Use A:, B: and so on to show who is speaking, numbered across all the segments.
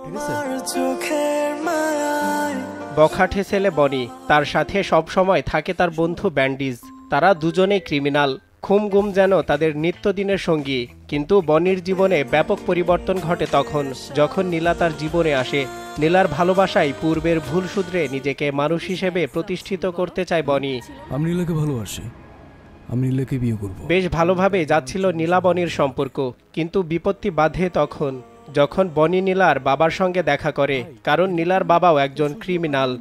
A: ঠিক আছে?
B: বখাটে ছেলে বনি, তার সাথে সব সময় থাকে তার বন্ধু ব্যান্ডিজ। তারা দুজনেই ক্রিমিনাল। খুম-গুম যেন তাদের নিত্যদিনের সঙ্গী। কিন্তু বনির জীবনে ব্যাপক পরিবর্তন ঘটে তখন, যখন নীলা তার জীবনে আসে। নীলার ভালোবাসায় পূর্বের ভুল শুধরে নিজেকে মানুষ হিসেবে প্রতিষ্ঠিত করতে চায় বনি।
A: আমি নীলাকে ভালোবাসি, আমি নীলাকে বিয়ে করব।
B: বেশ ভালোভাবে যাচ্ছিল নীলা বনির সম্পর্ক, কিন্তু বিপত্তি বাধে তখন, যখন বনি নীলার বাবার সঙ্গে দেখা করে, কারণ নীলার বাবাও একজন ক্রিমিনাল।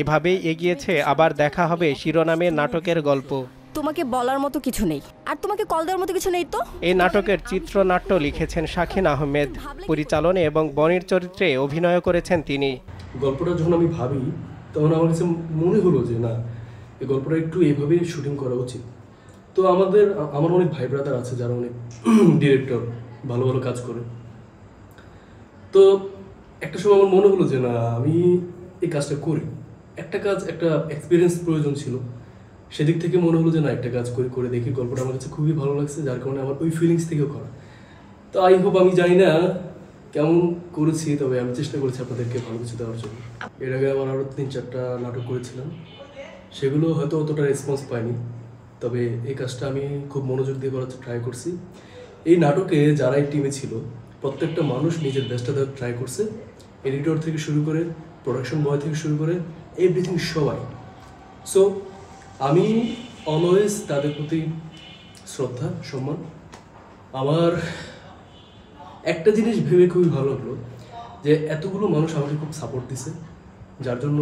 B: এভাবেই এগিয়েছে আবার দেখা হবে শিরোনামে নাটকের গল্প।
C: তোমাকে বলার মতো কিছু নেই, আর তোমাকে কল দেওয়ার মতো কিছু নেই তো।
B: এই নাটকের চিত্রনাট্য লিখেছেন শাকিন আহমেদ, পরিচালনে এবং বনির চরিত্রে অভিনয় করেছেন তিনি।
D: গল্পটা যখন আমি ভাবি তখন আমার কাছে মনে হলো যে না, এই গল্পটা একটু এইভাবেই শুটিং করা উচিত। তো আমার অনেক ভাই ব্রাদার আছে যারা অনেক ডিরেক্টর, ভালো ভালো কাজ করে। তো একটা সময় আমার মনে হলো যে না, আমি এই কাজটা করি। একটা এক্সপিরিয়েন্স প্রয়োজন ছিল, সেদিক থেকে মনে হলো যে না, একটা কাজ করে দেখি। গল্পটা আমার কাছে খুবই ভালো লাগছে, যার কারণে আমার ওই ফিলিংস থেকেও করা। তো আই হোপ, আমি জানি না কেমন করেছি, তবে আমি চেষ্টা করেছি আপনাদেরকে ভালো কিছু দেওয়ার জন্য। এর আগে আমার আরও 3-4টা নাটক করেছিলাম, সেগুলো হয়তো অতটা রেসপন্স পাইনি, তবে এই কাজটা আমি খুব মনোযোগ দিয়ে করার ট্রাই করছি। এই নাটকে যারা এই টিমে ছিল প্রত্যেকটা মানুষ নিজের বেস্টটা দেওয়ার ট্রাই করছে, এডিটর থেকে শুরু করে প্রোডাকশন বয় থেকে শুরু করে এভরিথিং, সবাই। সো আমি অলওয়েজ তাদের প্রতি শ্রদ্ধা, সম্মান। আমার একটা জিনিস ভেবে খুবই ভালো লাগলো যে এতগুলো মানুষ আমাকে খুব সাপোর্ট দিছে, যার জন্য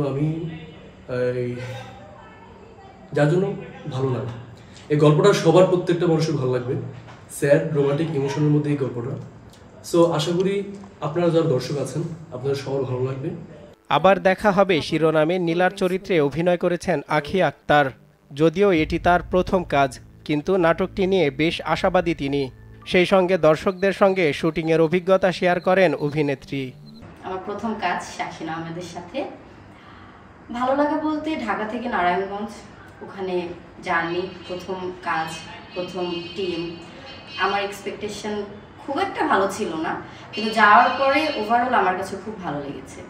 D: ভালো লাগে। এই গল্পটা সবার, প্রত্যেকটা মানুষের ভালো লাগবে। স্যাড, রোমান্টিক, ইমোশনের মধ্যে এই গল্পটা। সো আশা করি আপনারা যারা দর্শক আছেন আপনাদের সবার ভালো লাগবে।
B: আবার দেখা হবে শিরোনামে নীলার চরিত্রে অভিনয় করেছেন আখি আক্তার। যদিও এটি তার প্রথম কাজ, কিন্তু নাটকটি নিয়ে বেশ আশাবাদী তিনি। সেই সঙ্গে দর্শকদের সঙ্গে শুটিংয়ের অভিজ্ঞতা শেয়ার করেন অভিনেত্রী।
E: আমার প্রথম কাজ শাকিন আহমেদের সাথে। ভালো লাগা বলতে ঢাকা থেকে নারায়ণগঞ্জ, ওখানে জার্নি, প্রথম কাজ, প্রথম টিম। আমার এক্সপেকটেশন খুব একটা ভালো ছিল না, কিন্তু যাওয়ার পরে ওভারঅল আমার কাছে খুব ভালো লেগেছে।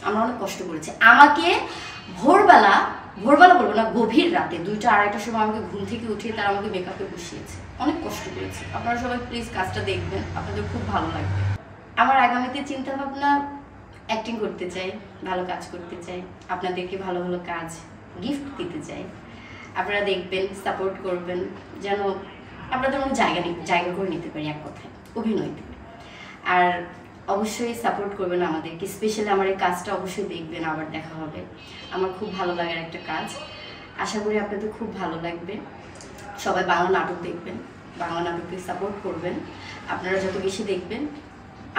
E: আমরা অনেক কষ্ট করেছি। আমাকে ভোরবেলা বলবো না, গভীর রাতে 2টা-2:30টার সময় আমাকে ঘুম থেকে উঠিয়ে তারা আমাকে মেকআপে বসিয়েছে। অনেক কষ্ট করেছে। আপনারা সবাই প্লিজ কাজটা দেখবেন, আপনাদের খুব ভালো লাগবে। আমার আগামীতে চিন্তা ভাবনা, অ্যাক্টিং করতে চাই, ভালো কাজ করতে চাই, আপনাদেরকে ভালো ভালো কাজ গিফট দিতে চাই। আপনারা দেখবেন, সাপোর্ট করবেন, যেন আপনাদের মনে জায়গা করে নিতে পারি, এক কথায় অভিনয়তে। আর অবশ্যই সাপোর্ট করবেন আমাদেরকে, স্পেশালি আমার এই কাজটা অবশ্যই দেখবেন, আবার দেখা হবে। আমার খুব ভালো লাগার একটা কাজ, আশা করি আপনাদের খুব ভালো লাগবে। সবাই বাংলা নাটক দেখবেন, বাংলা নাটককে সাপোর্ট করবেন। আপনারা যত বেশি দেখবেন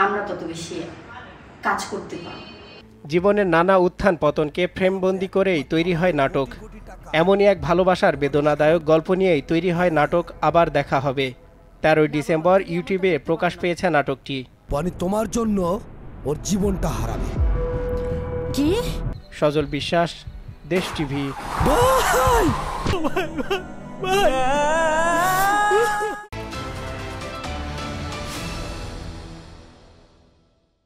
E: আমরা তত বেশি কাজ করতে পারব।
B: জীবনের নানা উত্থান পতনকে ফ্রেমবন্দি করেই তৈরি হয় নাটক। এমনই এক ভালোবাসার বেদনাদায়ক গল্প নিয়েই তৈরি হয় নাটক আবার দেখা হবে। 13 ডিসেম্বর ইউটিউবে প্রকাশ পেয়েছে নাটকটি।
F: বনি তোমার জন্য ওর জীবনটা হারাবে।
C: কি?
B: সজল বিশ্বাস, দেশ টিভি।
F: ভাই